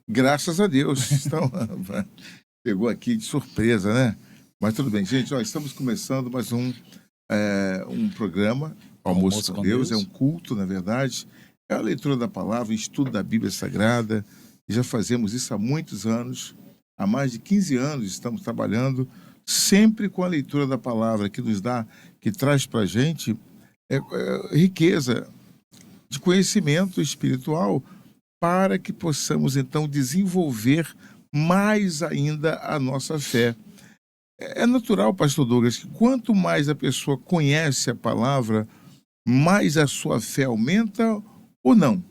Graças a Deus. Então, pegou aqui de surpresa, né? Mas tudo bem, gente. Ó, estamos começando mais um programa, Almoço com Deus. É um culto, na verdade. É a leitura da palavra, o estudo da Bíblia Sagrada. E já fazemos isso há muitos anos. Há mais de 15 anos estamos trabalhando sempre com a leitura da palavra, que nos dá, que traz para a gente riqueza de conhecimento espiritual, para que possamos, então, desenvolver mais ainda a nossa fé. É natural, pastor Douglas, que quanto mais a pessoa conhece a palavra, mais a sua fé aumenta ou não?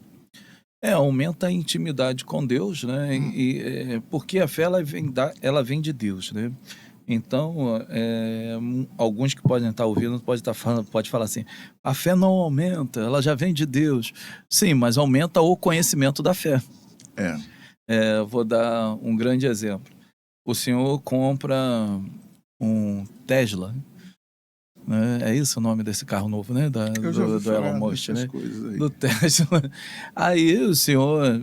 Aumenta a intimidade com Deus, né? Porque a fé ela vem de Deus, né? Então, alguns que podem estar ouvindo pode falar assim: a fé não aumenta, ela já vem de Deus. Sim, mas aumenta o conhecimento da fé. Vou dar um grande exemplo. O senhor compra um Tesla, né? É isso o nome desse carro novo, né? Do Elon Musk, né? Do Tesla. Aí o senhor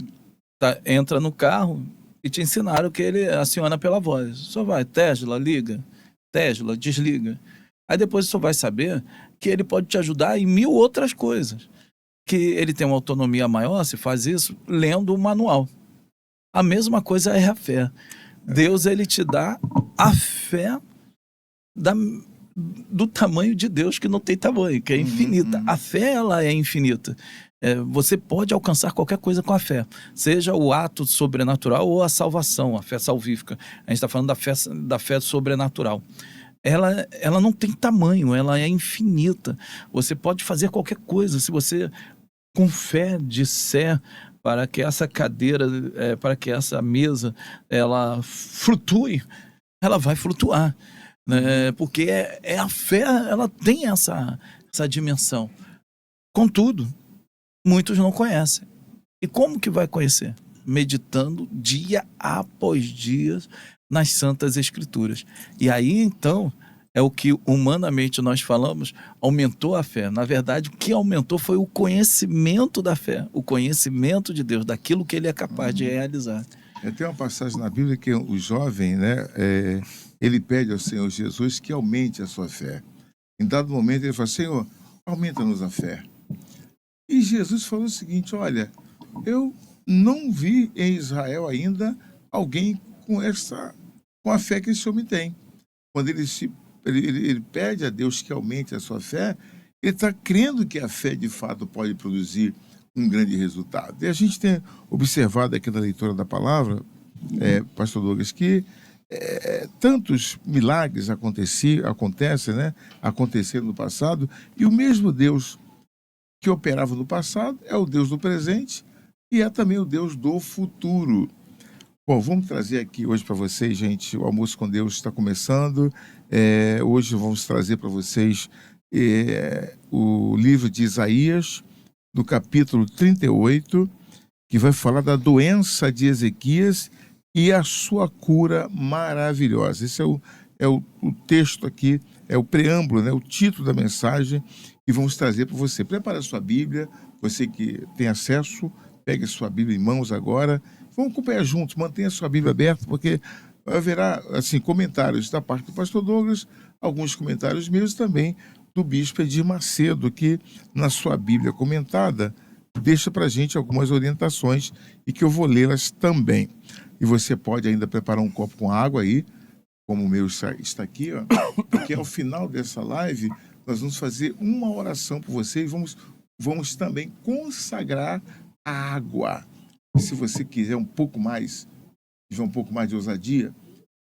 entra no carro e te ensinaram que ele aciona pela voz. Só vai, Tesla, liga. Tesla, desliga. Aí depois você vai saber que ele pode te ajudar em 1000 outras coisas. Que ele tem uma autonomia maior, se faz isso lendo o manual. A mesma coisa é a fé. Deus, ele te dá a fé do tamanho de Deus, que não tem tamanho, que é infinita. A fé, ela é infinita. Você pode alcançar qualquer coisa com a fé, seja o ato sobrenatural ou a salvação, a fé salvífica. A gente está falando da fé sobrenatural. Ela não tem tamanho, ela é infinita. Você pode fazer qualquer coisa. Se você, com fé, disser para que essa cadeira, para que essa mesa, ela flutue, ela vai flutuar. Né? Porque a fé, ela tem essa dimensão. Contudo, muitos não conhecem. E como que vai conhecer? Meditando dia após dia nas Santas Escrituras. E aí, então, é o que humanamente nós falamos, aumentou a fé. Na verdade, o que aumentou foi o conhecimento da fé, o conhecimento de Deus, daquilo que ele é capaz de realizar. Tem uma passagem na Bíblia que o jovem, né, ele pede ao Senhor Jesus que aumente a sua fé. Em dado momento ele fala: Senhor, aumenta-nos a fé. E Jesus falou o seguinte: olha, eu não vi em Israel ainda alguém com a fé que esse homem tem. Quando ele pede a Deus que aumente a sua fé, ele está crendo que a fé de fato pode produzir um grande resultado. E a gente tem observado aqui na leitura da palavra, pastor Douglas, que tantos milagres acontecem, né? Aconteceram no passado, e o mesmo Deus que operava no passado é o Deus do presente e é também o Deus do futuro. Bom, vamos trazer aqui hoje para vocês, gente, o Almoço com Deus está começando. Hoje vamos trazer para vocês o livro de Isaías, no capítulo 38, que vai falar da doença de Ezequias e a sua cura maravilhosa. Esse é o texto aqui, é o preâmbulo, né, o título da mensagem que vamos trazer para você. Prepare a sua Bíblia, você que tem acesso, pegue a sua Bíblia em mãos agora. Vamos acompanhar juntos, mantenha a sua Bíblia aberta, porque haverá assim, comentários da parte do pastor Douglas, alguns comentários meus também do bispo Edir Macedo, que na sua Bíblia comentada deixa para a gente algumas orientações e que eu vou lê-las também. E você pode ainda preparar um copo com água aí, como o meu está aqui, ó, porque ao final dessa live nós vamos fazer uma oração por você e vamos também consagrar a água. E se você quiser tiver um pouco mais de ousadia,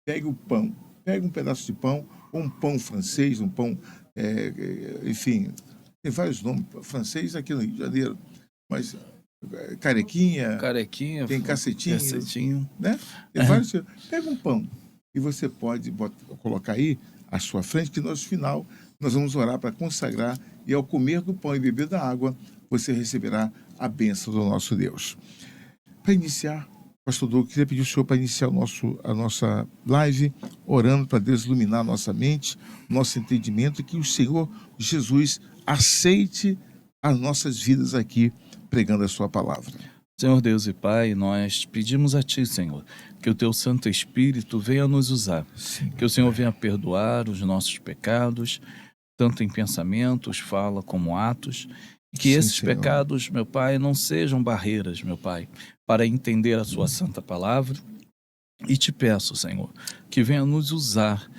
pegue o pão, pegue um pedaço de pão, ou um pão francês, um pão, enfim, tem vários nomes, francês aqui no Rio de Janeiro, mas carequinha, tem cacetinho, né? Tem vários. Pega um pão e você pode colocar aí à sua frente, que no final nós vamos orar para consagrar, e ao comer do pão e beber da água, você receberá a bênção do nosso Deus. Para iniciar, pastor Douglas, queria pedir ao senhor para iniciar a nossa live, orando para Deus iluminar a nossa mente, nosso entendimento, e que o Senhor Jesus aceite as nossas vidas aqui, pregando a sua palavra. Senhor Deus e Pai, nós pedimos a Ti, Senhor, que o Teu Santo Espírito venha nos usar, Sim, que o Senhor venha perdoar os nossos pecados, tanto em pensamentos, fala como atos, e que sim, esses Senhor. pecados, meu Pai, não sejam barreiras, meu Pai, para entender a Sua santa palavra. E te peço, Senhor, que venha nos usar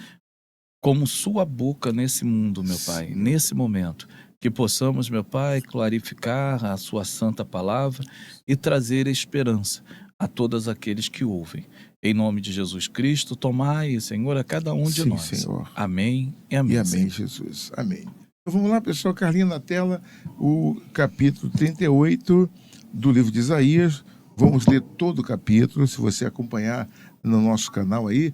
como Sua boca nesse mundo, meu Pai, Sim. nesse momento. Que possamos, meu Pai, clarificar a Sua santa palavra e trazer esperança a todos aqueles que ouvem. Em nome de Jesus Cristo, tomai, Senhor, a cada um de Sim, nós. Senhor. Amém e E amém. amém, Senhor. Jesus. Amém. Então vamos lá, pessoal. Carlinha na tela, o capítulo 38 do livro de Isaías. Vamos ler todo o capítulo. Se você acompanhar no nosso canal aí,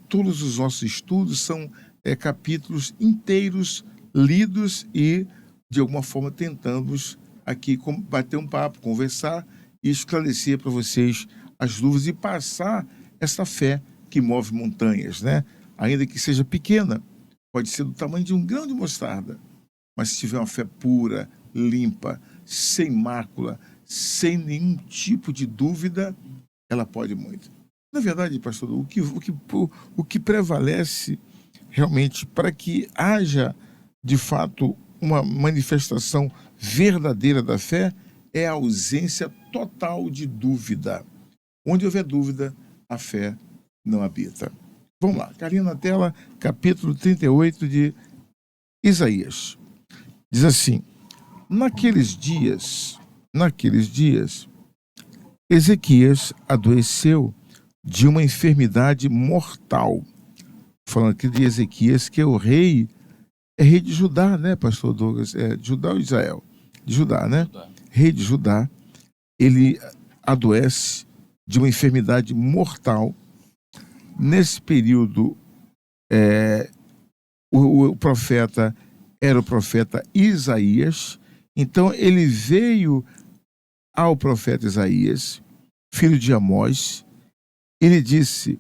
todos os nossos estudos são capítulos inteiros, lidos e, de alguma forma, tentamos aqui bater um papo, conversar e esclarecer para vocês as dúvidas e passar essa fé que move montanhas, né? Ainda que seja pequena, pode ser do tamanho de um grão de mostarda, mas se tiver uma fé pura, limpa, sem mácula, sem nenhum tipo de dúvida, ela pode muito. Na verdade, pastor, o que prevalece realmente para que haja, de fato, uma manifestação verdadeira da fé é a ausência total de dúvida. Onde houver dúvida, a fé não habita. Vamos lá, Carlinha na tela, capítulo 38 de Isaías. Diz assim: naqueles dias, Ezequias adoeceu de uma enfermidade mortal. Falando aqui de Ezequias, que é o rei, é rei de Judá, né, pastor Douglas? É de Judá ou Israel? De Judá, né? Rei de Judá, ele adoece de uma enfermidade mortal. Nesse período, o profeta era o profeta Isaías. Então ele veio ao profeta Isaías, filho de Amós. Ele disse: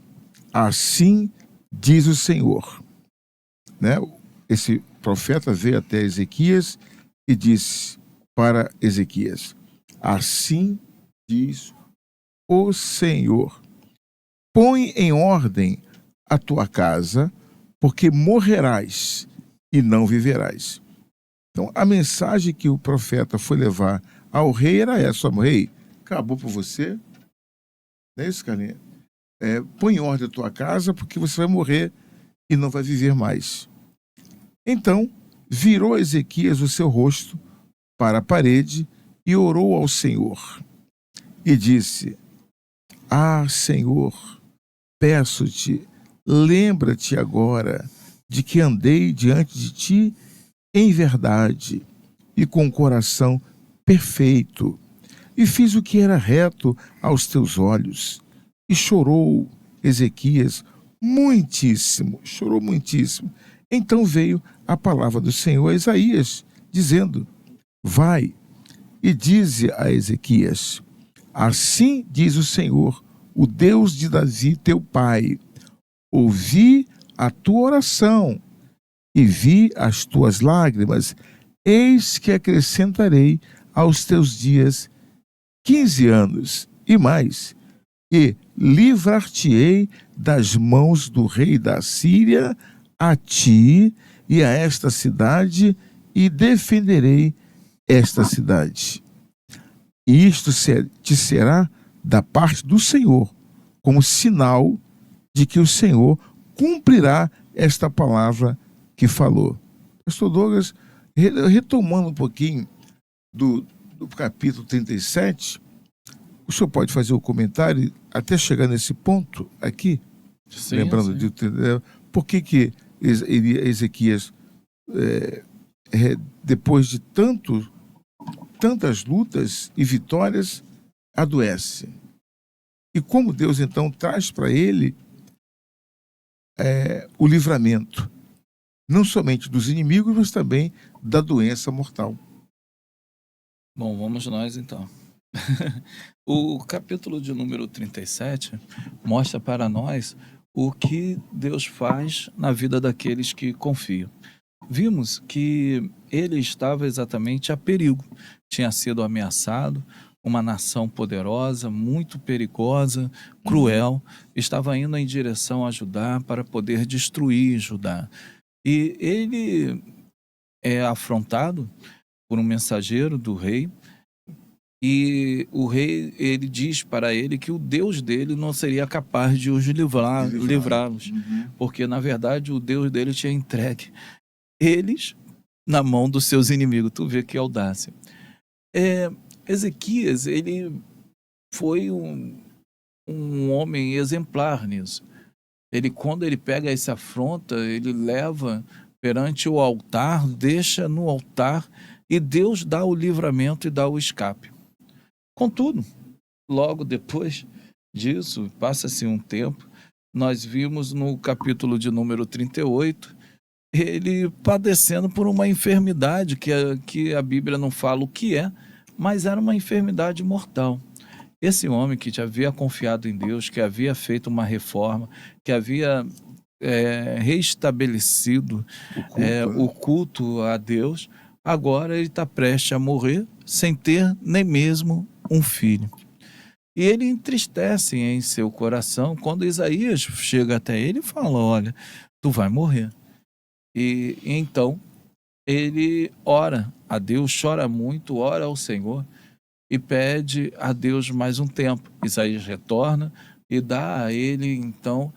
assim diz o Senhor, né? Esse profeta veio até Ezequias e disse para Ezequias: assim diz o Senhor, põe em ordem a tua casa, porque morrerás e não viverás. Então, a mensagem que o profeta foi levar ao rei era essa: rei, acabou por você. Não é isso, Carlinhos? Põe em ordem a tua casa, porque você vai morrer e não vai viver mais. Então, virou Ezequias o seu rosto para a parede e orou ao Senhor. E disse: ah, Senhor, peço-te, lembra-te agora de que andei diante de ti em verdade e com o coração perfeito, e fiz o que era reto aos teus olhos. E chorou Ezequias muitíssimo, chorou muitíssimo. Então veio a palavra do Senhor a Isaías, dizendo: vai e dize a Ezequias: assim diz o Senhor, o Deus de Davi, teu pai: ouvi a tua oração e vi as tuas lágrimas, eis que acrescentarei aos teus dias 15 anos e mais, e livrar-te-ei das mãos do rei da Síria, a ti e a esta cidade, e defenderei esta cidade. E isto te será da parte do Senhor, como sinal de que o Senhor cumprirá esta palavra que falou. Pastor Douglas, retomando um pouquinho do capítulo 37, o senhor pode fazer o comentário até chegar nesse ponto aqui? Sim, lembrando sim. por que Ezequias, depois de tantas lutas e vitórias, adoece. E como Deus então traz para ele o livramento, não somente dos inimigos, mas também da doença mortal. Bom, vamos nós então. O capítulo de número 37 mostra para nós o que Deus faz na vida daqueles que confiam. Vimos que ele estava exatamente a perigo, tinha sido ameaçado, uma nação poderosa, muito perigosa, cruel, estava indo em direção a Judá para poder destruir Judá. E ele é afrontado por um mensageiro do rei, e o rei, ele diz para ele que o Deus dele não seria capaz de os livrá-los, porque na verdade o Deus dele tinha entregue eles na mão dos seus inimigos. Tu vê que audácia. Ezequias, ele foi um homem exemplar nisso. Quando ele pega essa afronta, ele leva perante o altar, deixa no altar, e Deus dá o livramento e dá o escape. Contudo, logo depois disso, passa-se um tempo, nós vimos no capítulo de número 38, ele padecendo por uma enfermidade que a Bíblia não fala o que é, mas era uma enfermidade mortal. Esse homem que já havia confiado em Deus, que havia feito uma reforma, que havia reestabelecido o culto a Deus, agora ele está prestes a morrer sem ter nem mesmo um filho. E ele entristece em seu coração quando Isaías chega até ele e fala: olha, tu vai morrer. E então ele ora a Deus, chora muito, ora ao Senhor e pede a Deus mais um tempo. Isaías retorna e dá a ele, então,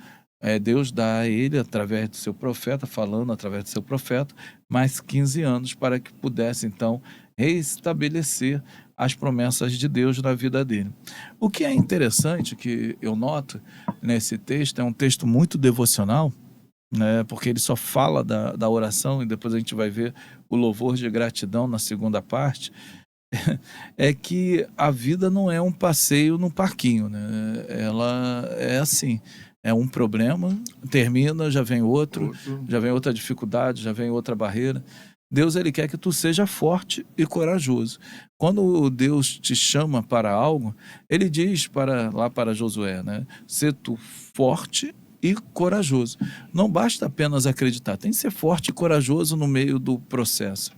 Deus dá a ele, através do seu profeta, falando através do seu profeta, mais 15 anos para que pudesse, então, reestabelecer as promessas de Deus na vida dele. O que é interessante, que eu noto nesse texto, é um texto muito devocional, né, porque ele só fala da oração, e depois a gente vai ver o louvor de gratidão na segunda parte, é que a vida não é um passeio no parquinho, né? Ela é assim, é um problema, termina, já vem outro, já vem outra dificuldade, já vem outra barreira. Deus, ele quer que tu seja forte e corajoso. Quando Deus te chama para algo, ele diz lá para Josué, né? Ser tu forte e corajoso. Não basta apenas acreditar, tem que ser forte e corajoso no meio do processo.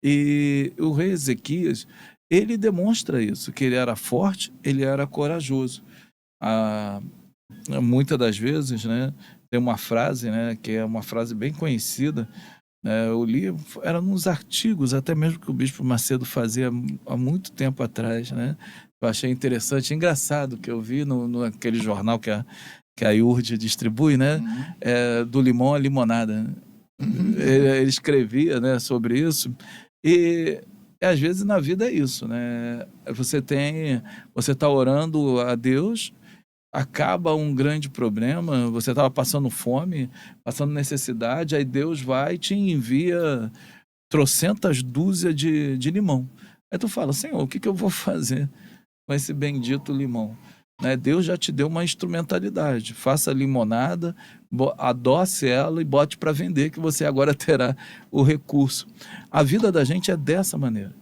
E o rei Ezequias, ele demonstra isso, que ele era forte, ele era corajoso. Muitas das vezes, né, tem uma frase, né, que é uma frase bem conhecida, eu li, era nos artigos, até mesmo que o Bispo Macedo fazia há muito tempo atrás, né? Eu achei interessante, engraçado, que eu vi naquele jornal que a IURD distribui, né? Do limão à limonada. Ele escrevia, né, sobre isso. E às vezes na vida é isso, né? Você está orando a Deus, acaba um grande problema, você estava passando fome, passando necessidade, aí Deus vai e te envia trocentas dúzias de limão. Aí tu fala: Senhor, o que eu vou fazer com esse bendito limão? Né? Deus já te deu uma instrumentalidade, faça limonada, adoce ela e bote para vender, que você agora terá o recurso. A vida da gente é dessa maneira.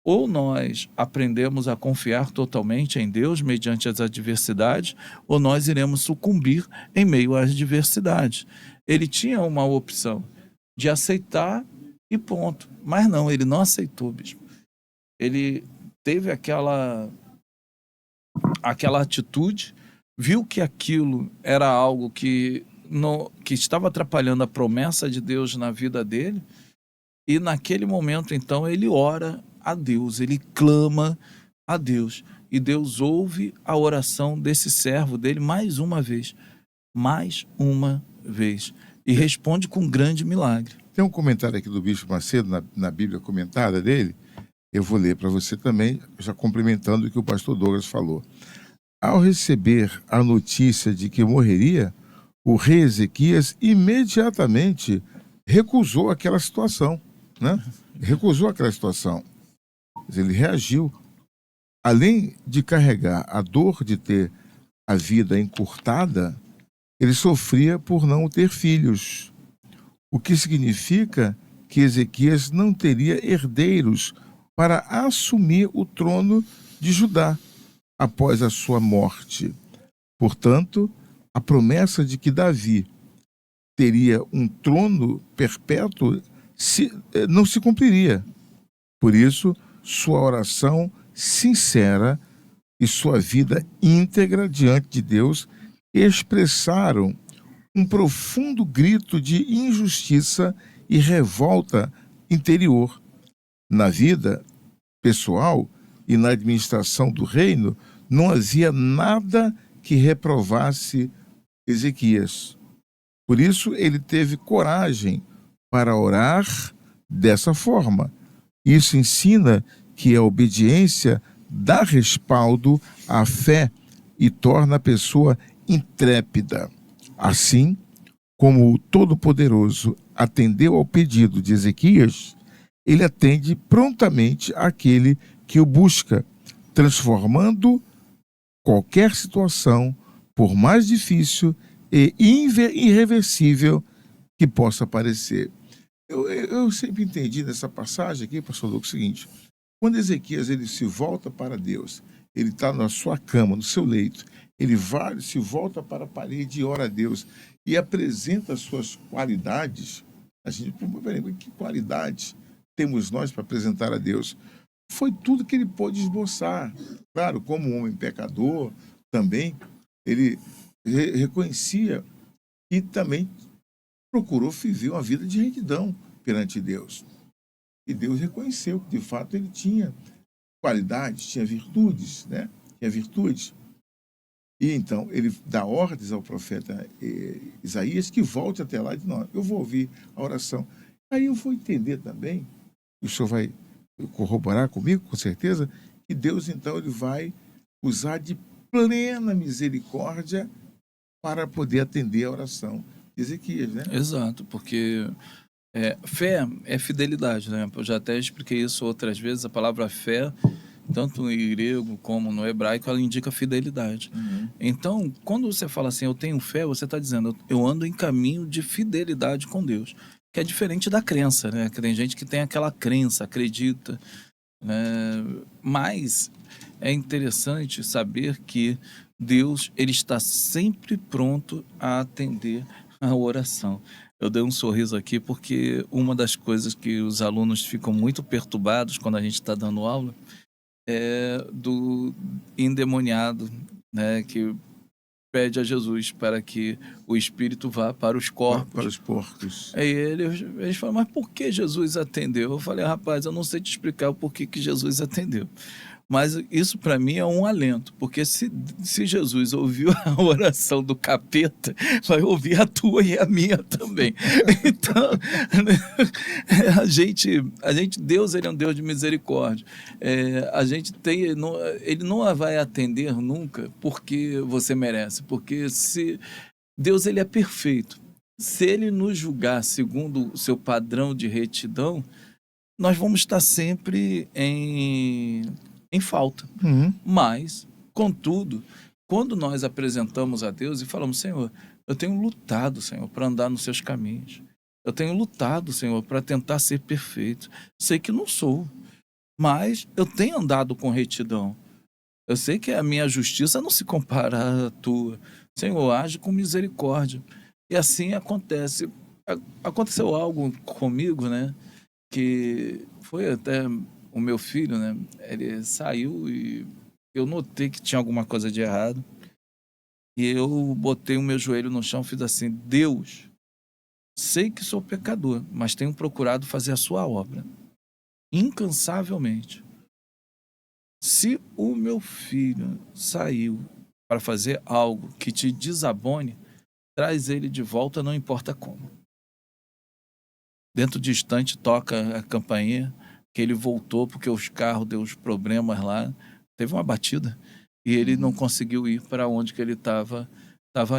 Ou nós aprendemos a confiar totalmente em Deus mediante as adversidades, ou nós iremos sucumbir em meio às adversidades. Ele tinha uma opção de aceitar e ponto. Mas não, ele não aceitou, bispo. Ele teve aquela atitude, viu que aquilo era algo que estava atrapalhando a promessa de Deus na vida dele, e naquele momento, então, ele ora a Deus, ele clama a Deus, e Deus ouve a oração desse servo dele mais uma vez, e responde com um grande milagre. Tem um comentário aqui do Bispo Macedo, na Bíblia comentada dele, eu vou ler para você também, já complementando o que o pastor Douglas falou. Ao receber a notícia de que morreria, o rei Ezequias imediatamente recusou aquela situação, né? Recusou aquela situação. Ele reagiu. Além de carregar a dor de ter a vida encurtada, ele sofria por não ter filhos, o que significa que Ezequias não teria herdeiros para assumir o trono de Judá após a sua morte. Portanto, a promessa de que Davi teria um trono perpétuo não se cumpriria. Por isso, sua oração sincera e sua vida íntegra diante de Deus expressaram um profundo grito de injustiça e revolta interior. Na vida pessoal e na administração do reino, não havia nada que reprovasse Ezequias. Por isso, ele teve coragem para orar dessa forma. Isso ensina que a obediência dá respaldo à fé e torna a pessoa intrépida. Assim como o Todo-Poderoso atendeu ao pedido de Ezequias, ele atende prontamente àquele que o busca, transformando qualquer situação, por mais difícil e irreversível que possa parecer. Eu sempre entendi nessa passagem aqui, pastor Lucas, o seguinte: quando Ezequias ele se volta para Deus, ele está na sua cama, no seu leito, ele se volta para a parede e ora a Deus e apresenta as suas qualidades. A gente, peraí, que qualidades temos nós para apresentar a Deus? Foi tudo que ele pôde esboçar. Claro, como um homem pecador, também, ele reconhecia e também procurou viver uma vida de retidão perante Deus. E Deus reconheceu que, de fato, ele tinha qualidades, tinha virtudes, né? Tinha virtudes. E então ele dá ordens ao profeta Isaías que volte até lá e diz: não, eu vou ouvir a oração. Aí eu vou entender também, o senhor vai corroborar comigo, com certeza, que Deus então ele vai usar de plena misericórdia para poder atender a oração de Ezequias, né? Exato, porque fé é fidelidade, né? Eu já até expliquei isso outras vezes. A palavra fé, tanto em grego como no hebraico, ela indica fidelidade. Então, quando você fala assim, eu tenho fé, você está dizendo, eu ando em caminho de fidelidade com Deus, que é diferente da crença, né? Que tem gente que tem aquela crença, acredita, né? Mas é interessante saber que Deus, ele está sempre pronto a atender a oração. Eu dei um sorriso aqui porque uma das coisas que os alunos ficam muito perturbados quando a gente está dando aula é do endemoniado, né, que pede a Jesus para que o espírito vá para os corpos. Para os porcos. Aí eles falam, mas por que Jesus atendeu? Eu falei, rapaz, eu não sei te explicar o porquê que Jesus atendeu. Mas isso para mim é um alento, porque se Jesus ouviu a oração do capeta, vai ouvir a tua e a minha também. Então, Deus, ele é um Deus de misericórdia. Ele não vai atender nunca porque você merece, porque Deus, ele é perfeito. Se ele nos julgar segundo o seu padrão de retidão, nós vamos estar sempre em falta. Mas, contudo, quando nós apresentamos a Deus e falamos, Senhor, eu tenho lutado, Senhor, para andar nos seus caminhos. Eu tenho lutado, Senhor, para tentar ser perfeito. Sei que não sou, mas eu tenho andado com retidão. Eu sei que a minha justiça não se compara à tua. Senhor, age com misericórdia. E assim acontece. Aconteceu algo comigo, né? Que foi até o meu filho, né? Ele saiu e eu notei que tinha alguma coisa de errado. E eu botei o meu joelho no chão e fiz assim: Deus, sei que sou pecador, mas tenho procurado fazer a sua obra incansavelmente. Se o meu filho saiu para fazer algo que te desabone, traz ele de volta, não importa como. Dentro distante toca a campainha, que ele voltou porque os carros deu os problemas lá, teve uma batida e ele não conseguiu ir para onde que ele estava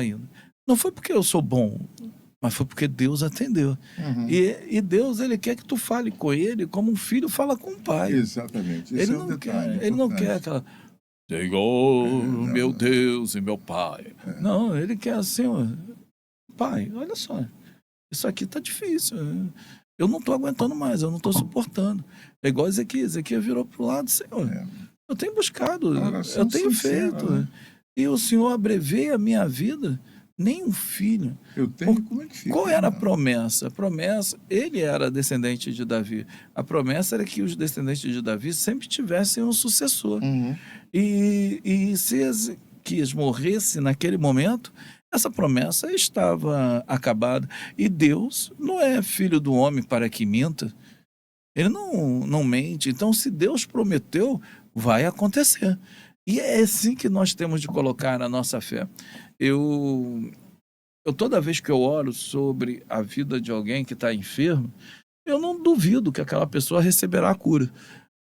indo. Não foi porque eu sou bom, mas foi porque Deus atendeu. E Deus, ele quer que tu fale com ele como um filho fala com o pai. Exatamente. Ele não quer, ele não quer aquela Senhor, meu Deus e meu pai. Não, ele quer assim, pai, olha só, isso aqui tá difícil. Eu não estou aguentando mais, eu não estou suportando. É igual Ezequias virou para o lado, Senhor, eu tenho buscado, eu tenho feito. Né? E o Senhor abreveia a minha vida nem um filho. Eu tenho, como é que fica? Qual era a promessa? A promessa, ele era descendente de Davi. A promessa era que os descendentes de Davi sempre tivessem um sucessor. Uhum. E se Ezequias morresse naquele momento, essa promessa estava acabada. E Deus não é filho do homem para que minta. Ele não mente. Então, se Deus prometeu, vai acontecer. E é assim que nós temos de colocar a nossa fé. Eu toda vez que eu oro sobre a vida de alguém que está enfermo, eu não duvido que aquela pessoa receberá a cura.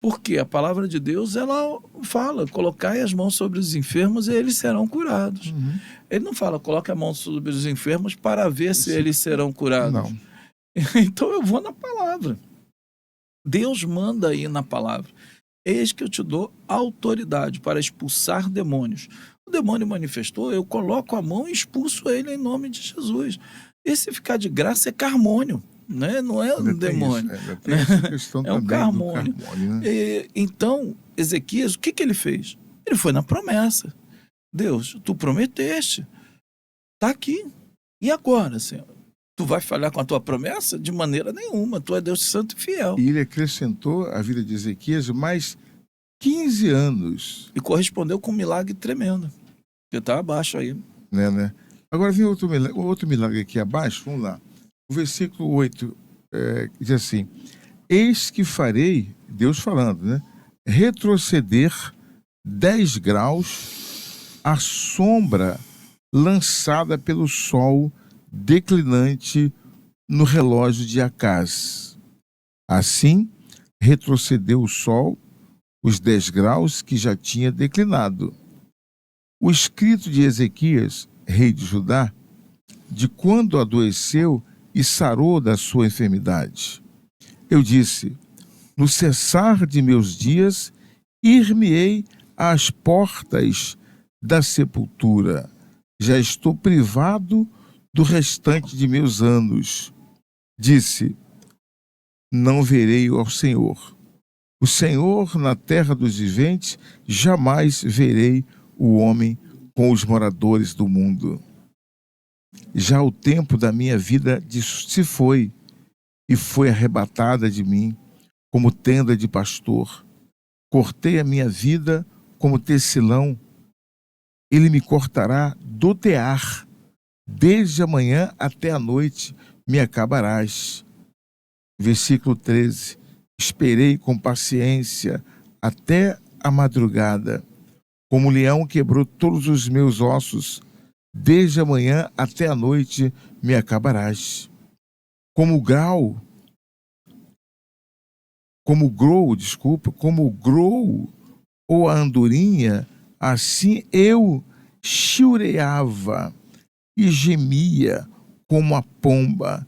Porque a palavra de Deus, ela fala, colocai as mãos sobre os enfermos e eles serão curados. Uhum. Ele não fala, coloque a mão sobre os enfermos para ver se eles serão curados. Não. Então eu vou na palavra. Deus manda aí na palavra. Eis que eu te dou autoridade para expulsar demônios. O demônio manifestou, eu coloco a mão e expulso ele em nome de Jesus. E se ficar de graça é carmônio, né? Não é um demônio. Tem essa questão É um também carmônio. do carmônio, né? Então, Ezequias, o que ele fez? Ele foi na promessa. Deus, tu prometeste. Está aqui. E agora, Senhor? Tu vai falhar com a tua promessa? De maneira nenhuma. Tu é Deus santo e fiel. E ele acrescentou à vida de Ezequias mais 15 anos. E correspondeu com um milagre tremendo. Que está abaixo aí. Né? Agora vem outro milagre aqui abaixo, vamos lá. O versículo 8 diz assim: eis que farei, Deus falando, né? Retroceder 10 graus a sombra lançada pelo sol declinante no relógio de Acaz. Assim, retrocedeu o sol os 10 graus que já tinha declinado. O escrito de Ezequias, rei de Judá, de quando adoeceu e sarou da sua enfermidade. Eu disse: no cessar de meus dias, ir-me-ei às portas da sepultura. Já estou privado do restante de meus anos. Disse: não verei ao Senhor. O Senhor na terra dos viventes, jamais verei o homem com os moradores do mundo. Já o tempo da minha vida se foi, e foi arrebatada de mim como tenda de pastor. Cortei a minha vida como tecelão. Ele me cortará do tear. Desde a manhã até a noite me acabarás. Versículo 13. Esperei com paciência até a madrugada. Como o leão quebrou todos os meus ossos. Desde a manhã até a noite me acabarás. Como o grou ou a andorinha, assim eu chiureava e gemia como a pomba,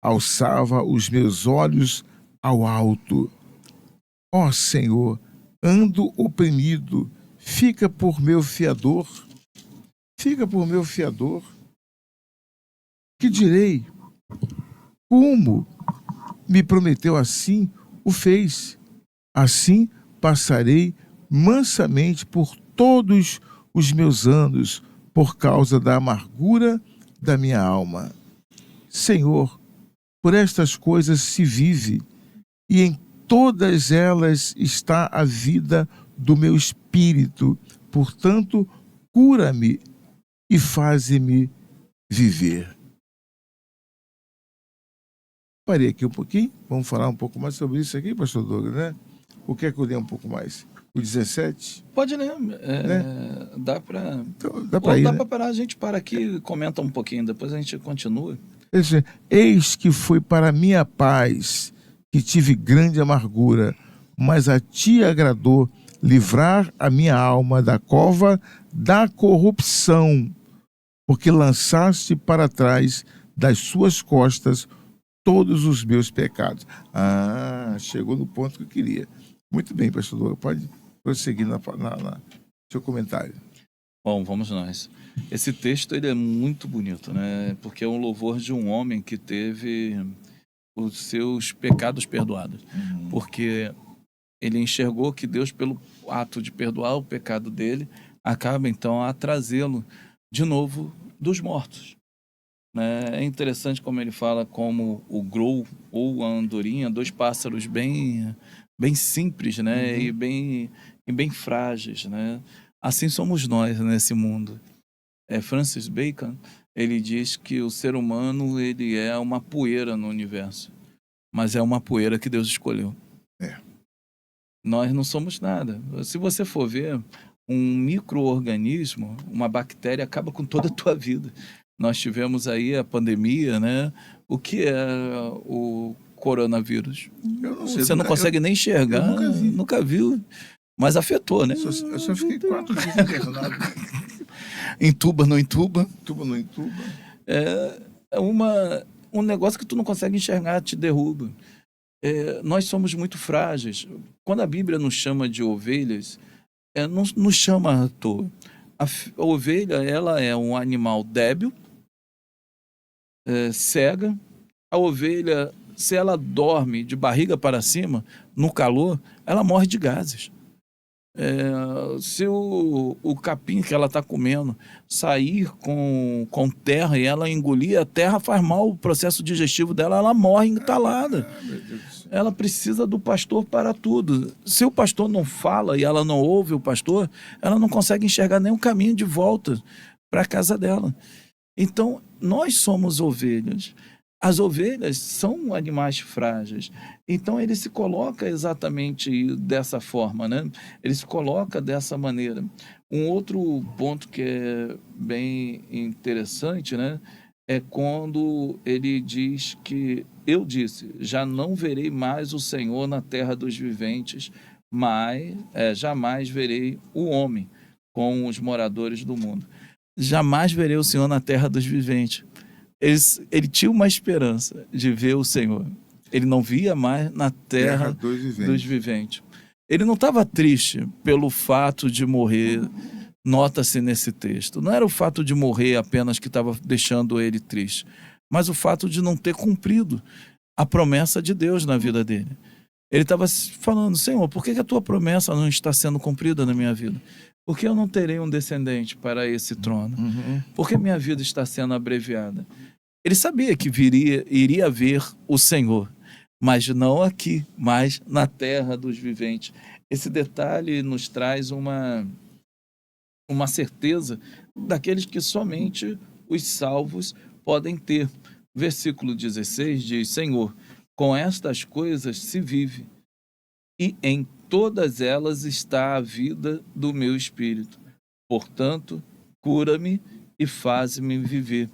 alçava os meus olhos ao alto. Ó Senhor, ando oprimido, fica por meu fiador. Fica por meu fiador. Que direi? Como me prometeu assim, o fez. Assim passarei mansamente por todos os meus anos, por causa da amargura da minha alma. Senhor, por estas coisas se vive, e em todas elas está a vida do meu espírito. Portanto, cura-me e faze-me viver. Parei aqui um pouquinho, vamos falar um pouco mais sobre isso aqui, pastor Douglas, né? O que é que eu dei um pouco mais? O 17? Pode ler. Né? Dá para... Então, dá para ir, né? parar, a gente para aqui e comenta um pouquinho, depois a gente continua. Eis que foi para minha paz que tive grande amargura, mas a ti agradou livrar a minha alma da cova da corrupção, porque lançaste para trás das suas costas todos os meus pecados. Chegou no ponto que eu queria. Muito bem, pastor Douglas, pode prosseguir no seu comentário. Bom, vamos nós. Esse texto ele é muito bonito, né? Porque é um louvor de um homem que teve os seus pecados perdoados. Porque ele enxergou que Deus, pelo ato de perdoar o pecado dele, acaba então a trazê-lo de novo dos mortos. Né? É interessante como ele fala como o grou ou a andorinha, dois pássaros bem simples, né? E bem frágeis, né? Assim somos nós nesse mundo. Francis Bacon, ele diz que o ser humano ele é uma poeira no universo, mas é uma poeira que Deus escolheu. Nós não somos nada. Se você for ver, um micro-organismo, uma bactéria, acaba com toda a tua vida. Nós tivemos aí a pandemia, né? O que é o coronavírus? Eu não sei, Você não consegue nem enxergar. Eu nunca vi. Nunca viu, mas afetou, né? Eu só fiquei 4 dias internado. Entuba, não entuba. Entuba, não entuba. É um negócio que tu não consegue enxergar, te derruba. Nós somos muito frágeis. Quando a Bíblia nos chama de ovelhas, não nos chama à toa. A ovelha, ela é um animal débil, cega. A ovelha, se ela dorme de barriga para cima, no calor, ela morre de gases. Se o capim que ela está comendo sair com terra e ela engolir, a terra faz mal, o processo digestivo dela, ela morre entalada. Ela precisa do pastor para tudo. Se o pastor não fala e ela não ouve o pastor, ela não consegue enxergar nem o caminho de volta para a casa dela. Então, nós somos ovelhas. As ovelhas são animais frágeis. Então, ele se coloca exatamente dessa forma, né? Ele se coloca dessa maneira. Um outro ponto que é bem interessante, né? É quando ele diz que eu disse, já não verei mais o Senhor na terra dos viventes, mas jamais verei o homem com os moradores do mundo. Jamais verei o Senhor na terra dos viventes. Ele tinha uma esperança de ver o Senhor. Ele não via mais na terra dos viventes. Ele não estava triste pelo fato de morrer. Nota-se nesse texto. Não era o fato de morrer apenas que estava deixando ele triste, mas o fato de não ter cumprido a promessa de Deus na vida dele. Ele estava falando, Senhor, por que a tua promessa não está sendo cumprida na minha vida? Por que eu não terei um descendente para esse trono? Por que minha vida está sendo abreviada? Ele sabia que iria ver o Senhor, mas não aqui, mas na terra dos viventes. Esse detalhe nos traz uma certeza daqueles que somente os salvos podem ter. Versículo 16 diz, Senhor, com estas coisas se vive, e em todas elas está a vida do meu espírito. Portanto, cura-me e faz-me viver.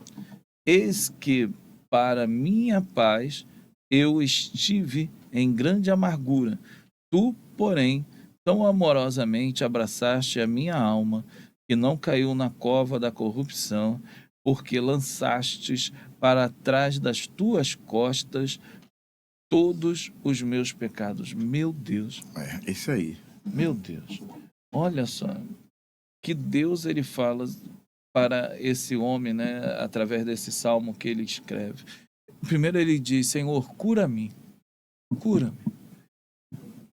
Eis que, para minha paz, eu estive em grande amargura. Tu, porém, tão amorosamente abraçaste a minha alma, que não caiu na cova da corrupção, porque lançastes para trás das tuas costas todos os meus pecados. Meu Deus. Isso aí. Meu Deus. Olha só. Que Deus ele fala para esse homem, né, através desse salmo que ele escreve. Primeiro ele diz, Senhor, cura-me. Cura-me.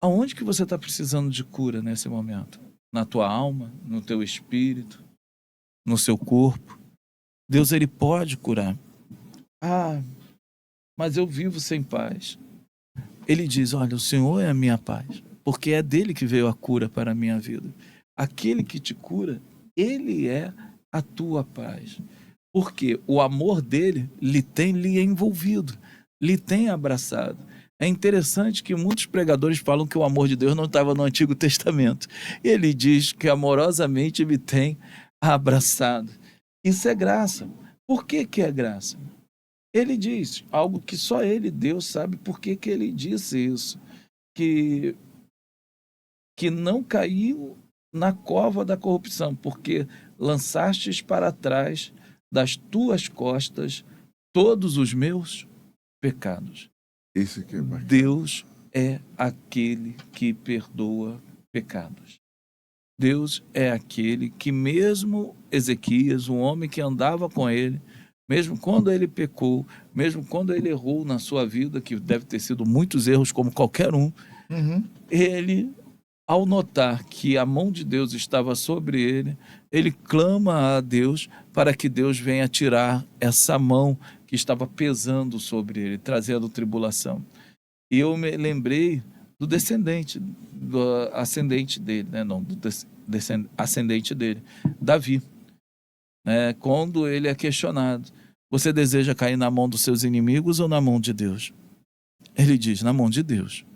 Aonde que você está precisando de cura nesse momento? Na tua alma, no teu espírito, no seu corpo? Deus, ele pode curar. Mas eu vivo sem paz. Ele diz, olha, o Senhor é a minha paz, porque é dele que veio a cura para a minha vida. Aquele que te cura, ele é a tua paz. Porque o amor dele lhe tem envolvido, lhe tem abraçado. É interessante que muitos pregadores falam que o amor de Deus não estava no Antigo Testamento. Ele diz que amorosamente me tem abraçado. Isso é graça. Por que é graça? Ele diz algo que só ele, Deus, sabe por que ele disse isso. Que não caiu na cova da corrupção, porque lançastes para trás das tuas costas todos os meus pecados. Isso que é bacana. Deus é aquele que perdoa pecados. Deus é aquele que mesmo Ezequias, um homem que andava com ele, mesmo quando ele pecou, mesmo quando ele errou na sua vida, que deve ter sido muitos erros como qualquer um, ele Ao notar que a mão de Deus estava sobre ele, ele clama a Deus para que Deus venha tirar essa mão que estava pesando sobre ele, trazendo tribulação. E eu me lembrei do descendente, do ascendente dele, né? Não, do ascendente dele, Davi, né? Quando ele é questionado, você deseja cair na mão dos seus inimigos ou na mão de Deus? Ele diz, na mão de Deus.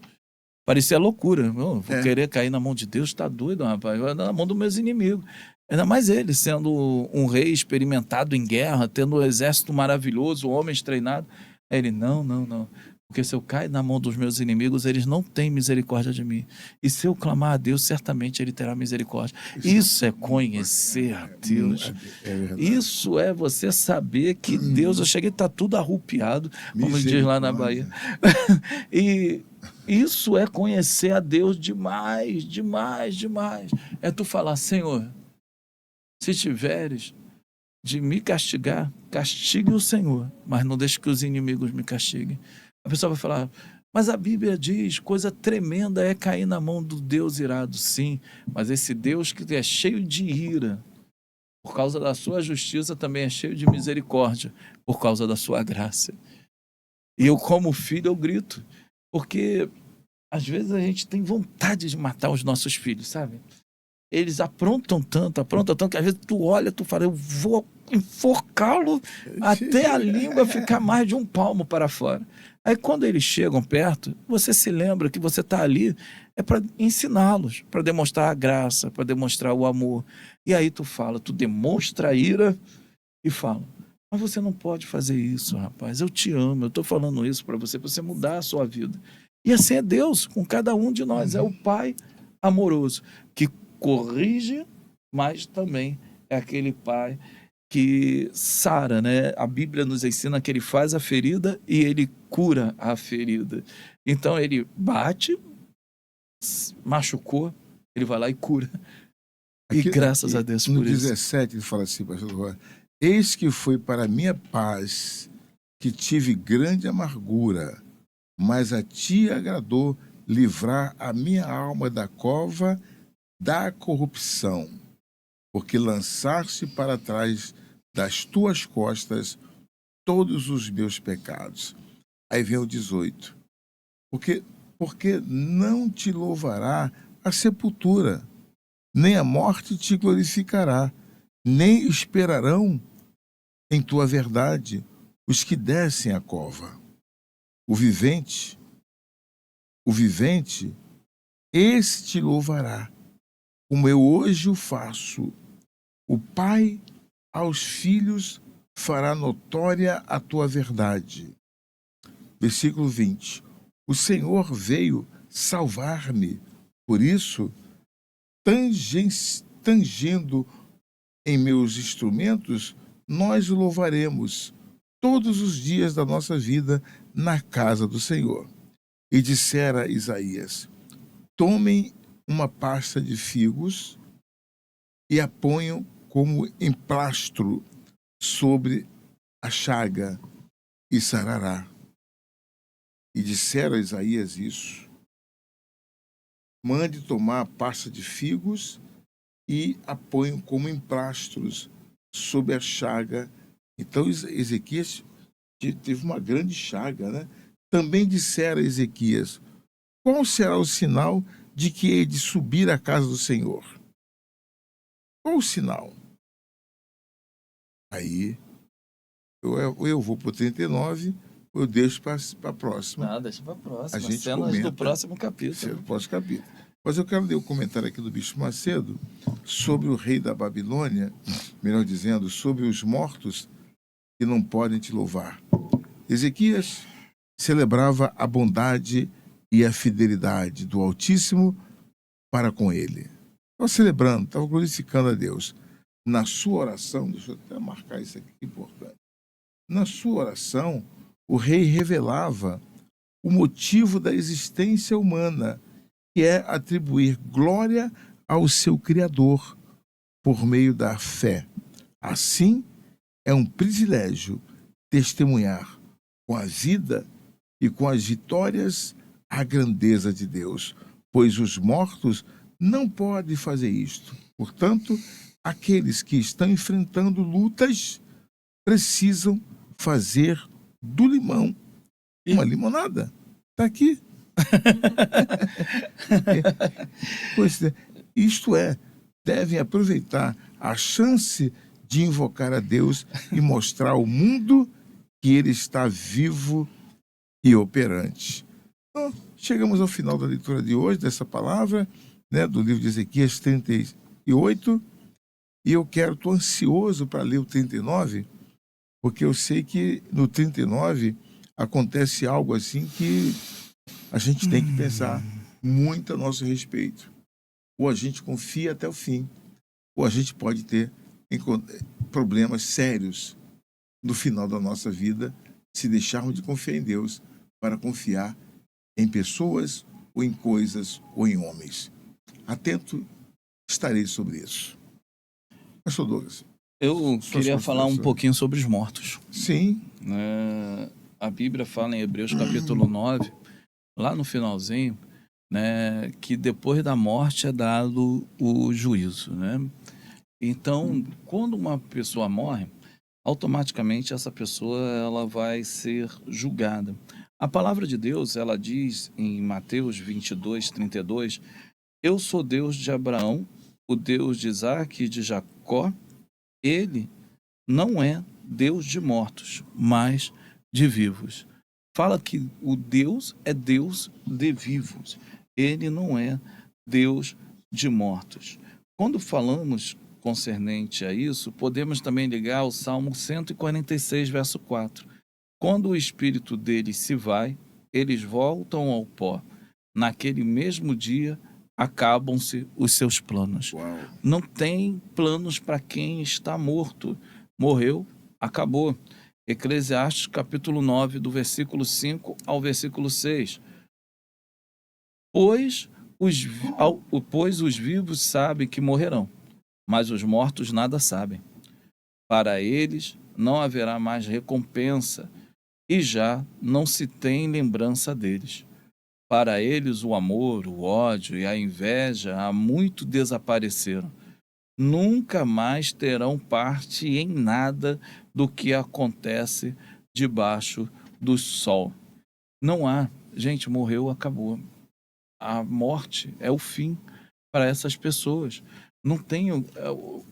Parecia loucura. Vou querer cair na mão de Deus, tá doido, rapaz. Na mão dos meus inimigos. Ainda mais ele, sendo um rei experimentado em guerra, tendo um exército maravilhoso, homens treinados. Aí ele, não. Porque se eu cair na mão dos meus inimigos, eles não têm misericórdia de mim. E se eu clamar a Deus, certamente ele terá misericórdia. Isso é conhecer a Deus. Isso é você saber que Deus... Eu cheguei, tá tudo arrupiado, como diz lá na Bahia. E... isso é conhecer a Deus demais. É tu falar, Senhor, se tiveres de me castigar, castigue o Senhor, mas não deixe que os inimigos me castiguem. A pessoa vai falar, mas a Bíblia diz, coisa tremenda é cair na mão do Deus irado. Sim, mas esse Deus que é cheio de ira, por causa da sua justiça, também é cheio de misericórdia, por causa da sua graça. E eu, como filho, eu grito. Porque, às vezes, a gente tem vontade de matar os nossos filhos, sabe? Eles aprontam tanto, que às vezes tu olha, tu fala, eu vou enforcá-lo até a língua ficar mais de um palmo para fora. Aí, quando eles chegam perto, você se lembra que você está ali é para ensiná-los, para demonstrar a graça, para demonstrar o amor. E aí tu fala, tu demonstra a ira e fala, mas você não pode fazer isso, rapaz. Eu te amo, eu estou falando isso para você mudar a sua vida. E assim é Deus com cada um de nós. É o Pai amoroso que corrige, mas também é aquele Pai que sara, né? A Bíblia nos ensina que ele faz a ferida e ele cura a ferida. Então ele bate, machucou, ele vai lá e cura. E graças a Deus por no isso. No 17 ele fala assim, pastor, eis que foi para a minha paz que tive grande amargura, mas a ti agradou livrar a minha alma da cova da corrupção, porque lançaste para trás das tuas costas todos os meus pecados. Aí vem o 18. Porque não te louvará a sepultura, nem a morte te glorificará, nem esperarão em tua verdade os que descem a cova. O vivente, esse te louvará, como eu hoje o faço. O Pai aos filhos fará notória a tua verdade. Versículo 20. O Senhor veio salvar-me, por isso, tangendo em meus instrumentos, nós o louvaremos todos os dias da nossa vida na casa do Senhor. E dissera Isaías, tomem uma pasta de figos e a ponham como emplastro sobre a chaga e sarará. E disseram a Isaías isso, mande tomar a pasta de figos e a ponham como emplastros sobre a chaga. Então Ezequias teve uma grande chaga, né? Também disseram a Ezequias, qual será o sinal de que hei de subir à casa do Senhor? Qual o sinal? Aí, eu vou para o 39, eu deixo para a próxima. Não, deixa para a próxima. A gente cenas comenta do próximo capítulo. Do próximo capítulo. Mas eu quero ler o comentário aqui do Bispo Macedo sobre o rei da Babilônia, melhor dizendo, sobre os mortos que não podem te louvar. Ezequias celebrava a bondade e a fidelidade do Altíssimo para com ele. Estava celebrando, estava glorificando a Deus. Na sua oração, deixa eu até marcar isso aqui, que é importante. Na sua oração, o rei revelava o motivo da existência humana, que é atribuir glória ao seu Criador por meio da fé. Assim, é um privilégio testemunhar com a vida e com as vitórias a grandeza de Deus, pois os mortos não pode fazer isto. Portanto, aqueles que estão enfrentando lutas precisam fazer do limão uma limonada. Está aqui. Pois é, isto é, devem aproveitar a chance de invocar a Deus e mostrar ao mundo que ele está vivo e operante. Então, chegamos ao final da leitura de hoje, dessa palavra, né, do livro de Ezequias 38, e eu estou ansioso para ler o 39, porque eu sei que no 39 acontece algo assim que a gente tem que pensar muito a nosso respeito. Ou a gente confia até o fim, ou a gente pode ter problemas sérios no final da nossa vida se deixarmos de confiar em Deus para confiar em pessoas ou em coisas ou em homens. Atento estarei sobre isso. Pastor Douglas. Eu queria falar um pouquinho sobre os mortos. Sim. A Bíblia fala em Hebreus capítulo 9, lá no finalzinho, né, que depois da morte é dado o juízo, né? Então, quando uma pessoa morre, automaticamente essa pessoa ela vai ser julgada. A palavra de Deus, ela diz em Mateus 22:32, eu sou Deus de Abraão, o Deus de Isaque e de Jacó. Ele não é Deus de mortos, mas de vivos. Fala que o Deus é Deus de vivos. Ele não é Deus de mortos. Quando falamos concernente a isso, podemos também ligar ao Salmo 146, verso 4. Quando o espírito deles se vai, eles voltam ao pó. Naquele mesmo dia, acabam-se os seus planos. Uau. Não tem planos para quem está morto. Morreu, acabou. Eclesiastes capítulo 9, do versículo 5 ao versículo 6. Pois os vivos sabem que morrerão, mas os mortos nada sabem. Para eles não haverá mais recompensa, e já não se tem lembrança deles. Para eles o amor, o ódio e a inveja há muito desapareceram. Nunca mais terão parte em nada do que acontece debaixo do sol. Não há. Gente, morreu, acabou. A morte é o fim para essas pessoas. Não tem,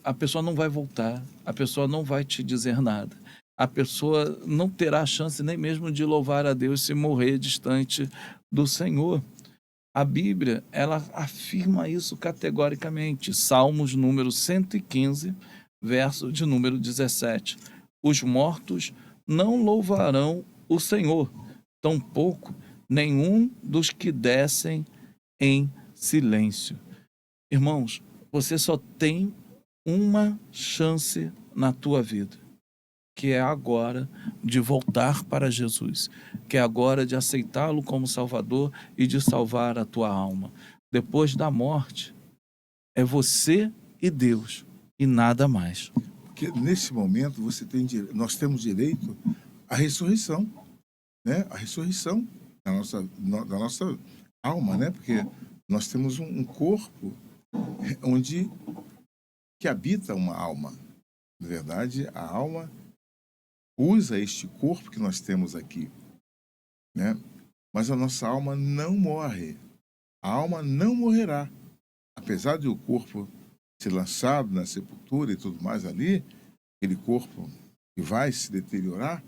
a pessoa não vai voltar, a pessoa não vai te dizer nada. A pessoa não terá a chance nem mesmo de louvar a Deus se morrer distante do Senhor. A Bíblia, ela afirma isso categoricamente. Salmos número 115, verso de número 17. Os mortos não louvarão o Senhor, tampouco nenhum dos que descem em silêncio. Irmãos, você só tem uma chance na tua vida, que é agora de voltar para Jesus, que é agora de aceitá-lo como Salvador e de salvar a tua alma. Depois da morte, é você e Deus e nada mais. Porque nesse momento nós temos direito à ressurreição, né? A ressurreição da nossa alma, né? Porque nós temos um corpo onde que habita uma alma. Na verdade, a alma usa este corpo que nós temos aqui, né? Mas a nossa alma não morre. A alma não morrerá. Apesar de o corpo ser lançado na sepultura e tudo mais ali, aquele corpo que vai se deteriorar,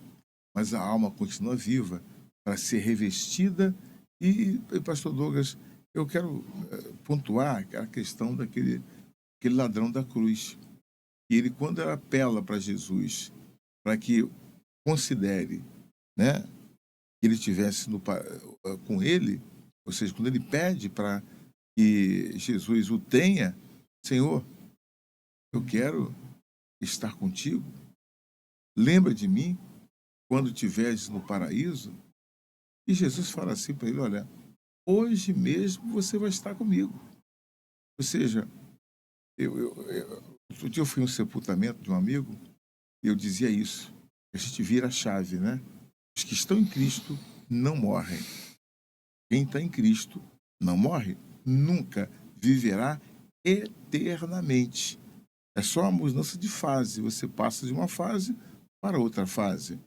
mas a alma continua viva para ser revestida. E Pastor Douglas, eu quero pontuar a questão daquele ladrão da cruz. E ele, quando ele apela para Jesus, para que considere, né, que ele estivesse com ele, ou seja, quando ele pede para que Jesus o tenha, Senhor, eu quero estar contigo, lembra de mim quando estiveres no paraíso. E Jesus fala assim para ele, olha, hoje mesmo você vai estar comigo. Ou seja, outro dia eu fui a um sepultamento de um amigo e eu dizia isso, a gente vira a chave, né? Os que estão em Cristo não morrem. Quem está em Cristo não morre, nunca viverá eternamente. É só uma mudança de fase. Você passa de uma fase para outra fase.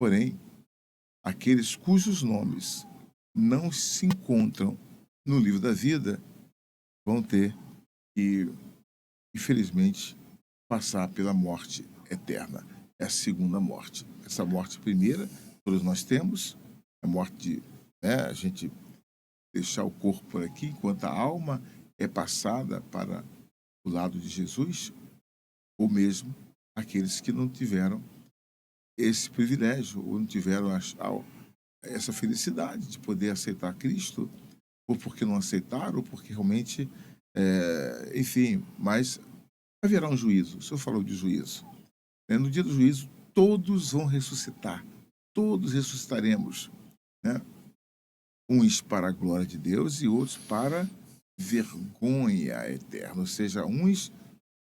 Porém, aqueles cujos nomes não se encontram no livro da vida vão ter que, infelizmente, passar pela morte eterna. É a segunda morte. Essa morte primeira, todos nós temos, a morte de a gente deixar o corpo por aqui, enquanto a alma é passada para o lado de Jesus, ou mesmo aqueles que não tiveram esse privilégio, ou não tiveram essa felicidade de poder aceitar Cristo, ou porque não aceitaram, ou porque realmente, enfim, mas haverá um juízo. O senhor falou de juízo. No dia do juízo, todos vão ressuscitar. Todos ressuscitaremos. Né? Uns para a glória de Deus e outros para vergonha eterna. Ou seja, uns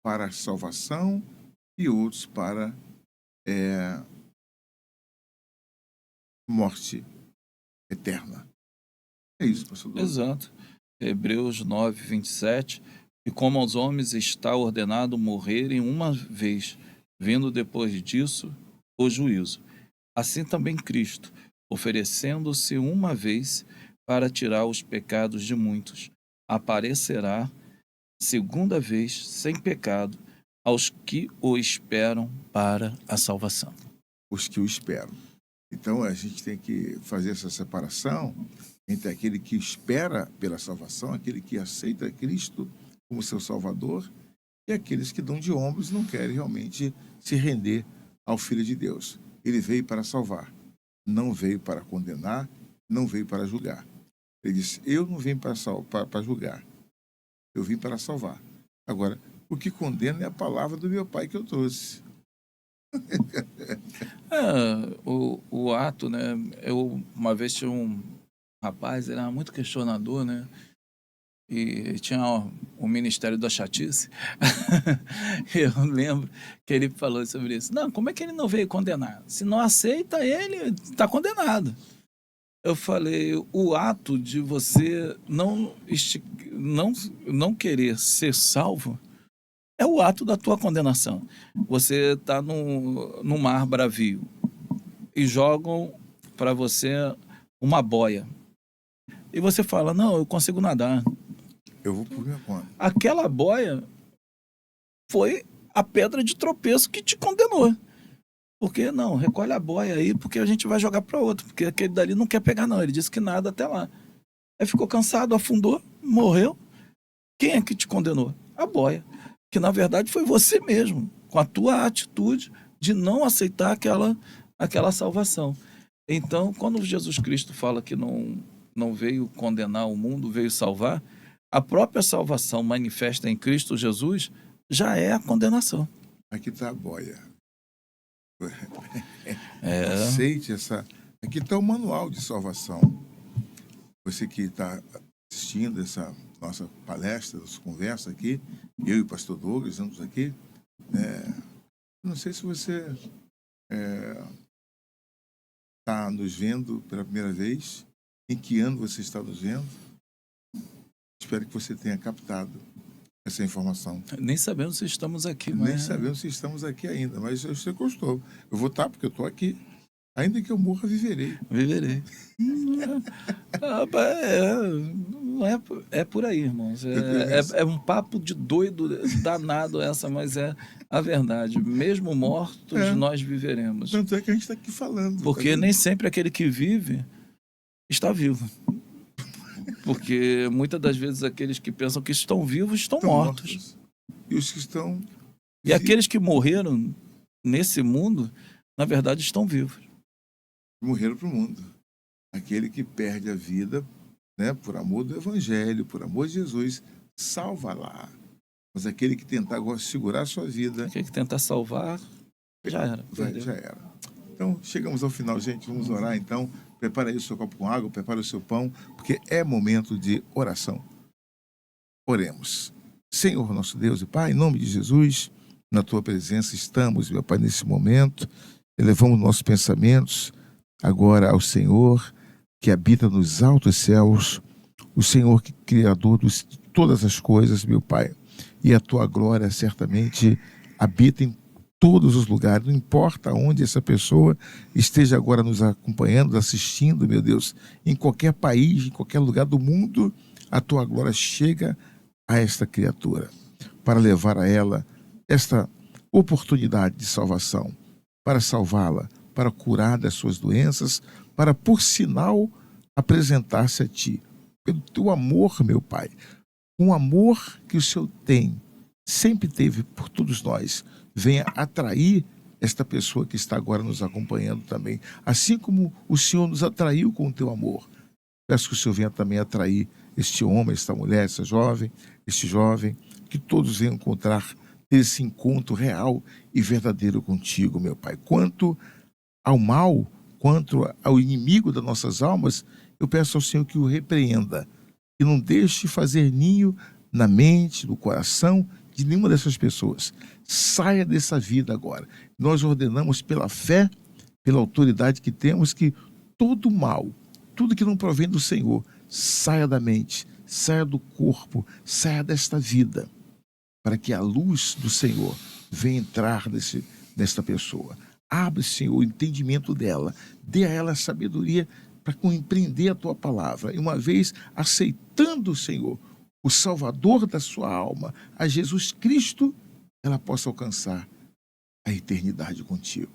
para a salvação e outros para morte eterna. É isso, pastor Douglas. Exato. Hebreus 9, 27. E como aos homens está ordenado morrerem uma vez, vindo depois disso o juízo. Assim também Cristo, oferecendo-se uma vez para tirar os pecados de muitos, aparecerá segunda vez sem pecado aos que o esperam para a salvação. Os que o esperam. Então a gente tem que fazer essa separação entre aquele que espera pela salvação, aquele que aceita Cristo como seu Salvador, e aqueles que dão de ombros e não querem realmente se render ao Filho de Deus. Ele veio para salvar, não veio para condenar, não veio para julgar. Ele disse, eu não vim para julgar, eu vim para salvar. Agora, o que condena é a palavra do meu Pai que eu trouxe. O ato, né? Eu uma vez tinha um rapaz, ele era muito questionador, né? E tinha o Ministério da Chatice. Eu lembro que ele falou sobre isso. Não, como é que ele não veio condenar? Se não aceita ele, está condenado. Eu falei, o ato de você não querer ser salvo é o ato da tua condenação. Você está no mar bravio e jogam para você uma boia. E você fala, não, eu consigo nadar. Eu vou por minha conta. Aquela boia foi a pedra de tropeço que te condenou. Porque não, recolhe a boia aí, porque a gente vai jogar para outro. Porque aquele dali não quer pegar, não. Ele disse que nada até lá. Aí ficou cansado, afundou, morreu. Quem é que te condenou? A boia. Que na verdade foi você mesmo, com a tua atitude de não aceitar aquela salvação. Então, quando Jesus Cristo fala que não veio condenar o mundo, veio salvar, a própria salvação manifesta em Cristo Jesus já é a condenação. Aqui está a boia. Aceite essa. Aqui está o manual de salvação. Você que está assistindo essa nossa palestra, nossa conversa aqui, eu e o pastor Douglas estamos aqui. Não sei se você está nos vendo pela primeira vez, em que ano você está nos vendo. Espero que você tenha captado essa informação. Nem sabemos se estamos aqui. Nem sabemos se estamos aqui ainda, mas eu sei que eu estou. Eu vou estar porque eu estou aqui. Ainda que eu morra, viverei. Viverei. É por aí, irmãos. É um papo de doido danado essa, mas é a verdade. Mesmo mortos, nós viveremos. Tanto é que a gente está aqui falando. Porque nem sempre aquele que vive está vivo. Porque muitas das vezes aqueles que pensam que estão vivos estão mortos. E os que estão... E aqueles que morreram nesse mundo, na verdade, estão vivos. Morreram para o mundo. Aquele que perde a vida, né, por amor do Evangelho, por amor de Jesus, salva lá. Mas aquele que tentar agora segurar a sua vida... Aquele que tentar salvar, já era. Já era. Então, chegamos ao final, gente. Vamos orar, então. Prepara aí o seu copo com água, prepara o seu pão, porque é momento de oração. Oremos. Senhor, nosso Deus e Pai, em nome de Jesus, na Tua presença estamos, meu Pai, nesse momento. Elevamos nossos pensamentos agora ao Senhor, que habita nos altos céus, o Senhor que Criador de todas as coisas, meu Pai, e a tua glória certamente habita em todos os lugares, não importa onde essa pessoa esteja agora nos acompanhando, assistindo, meu Deus, em qualquer país, em qualquer lugar do mundo, a tua glória chega a esta criatura, para levar a ela esta oportunidade de salvação, para salvá-la, para curar das suas doenças, para, por sinal, apresentar-se a Ti. Pelo Teu amor, meu Pai, um amor que o Senhor tem, sempre teve por todos nós, venha atrair esta pessoa que está agora nos acompanhando também, assim como o Senhor nos atraiu com o Teu amor. Peço que o Senhor venha também atrair este homem, esta mulher, essa jovem, este jovem, que todos venham encontrar esse encontro real e verdadeiro contigo, meu Pai. Quanto ao mal, quanto ao inimigo das nossas almas, eu peço ao Senhor que o repreenda, que não deixe fazer ninho na mente, no coração de nenhuma dessas pessoas. Saia dessa vida agora. Nós ordenamos pela fé, pela autoridade que temos, que todo mal, tudo que não provém do Senhor, saia da mente, saia do corpo, saia desta vida, para que a luz do Senhor venha entrar nesta pessoa. Abre, Senhor, o entendimento dela, dê a ela a sabedoria para compreender a Tua palavra. E uma vez aceitando o Senhor, o Salvador da sua alma, a Jesus Cristo, ela possa alcançar a eternidade contigo.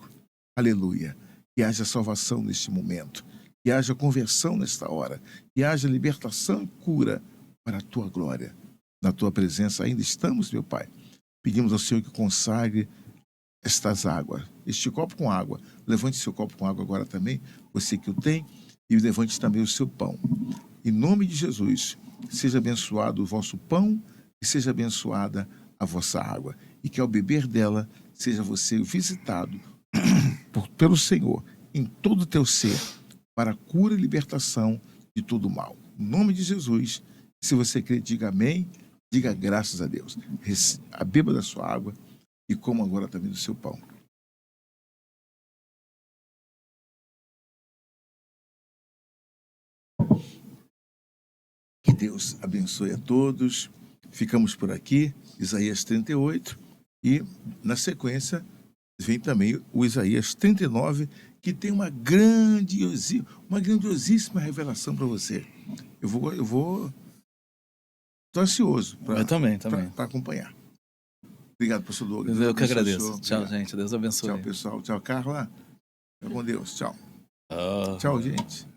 Aleluia. Que haja salvação neste momento, que haja conversão nesta hora, que haja libertação e cura para a Tua glória. Na Tua presença ainda estamos, meu Pai. Pedimos ao Senhor que consagre estas águas, este copo com água. Levante seu copo com água agora também, você que o tem, e levante também o seu pão. Em nome de Jesus, seja abençoado o vosso pão e seja abençoada a vossa água. E que ao beber dela, seja você visitado pelo Senhor em todo o teu ser, para a cura e libertação de todo o mal. Em nome de Jesus, se você crê, diga amém, diga graças a Deus. Beba da sua água e coma agora também do seu pão. Que Deus abençoe a todos. Ficamos por aqui, Isaías 38, e na sequência vem também o Isaías 39, que tem uma grandiosíssima revelação para você. Estou ansioso para acompanhar. Obrigado, pastor Douglas. Eu que agradeço. Senhor. Tchau, Obrigado. gente. Deus abençoe. Tchau, pessoal. Tchau, Carla. Fica com Deus. Tchau. Tchau, gente.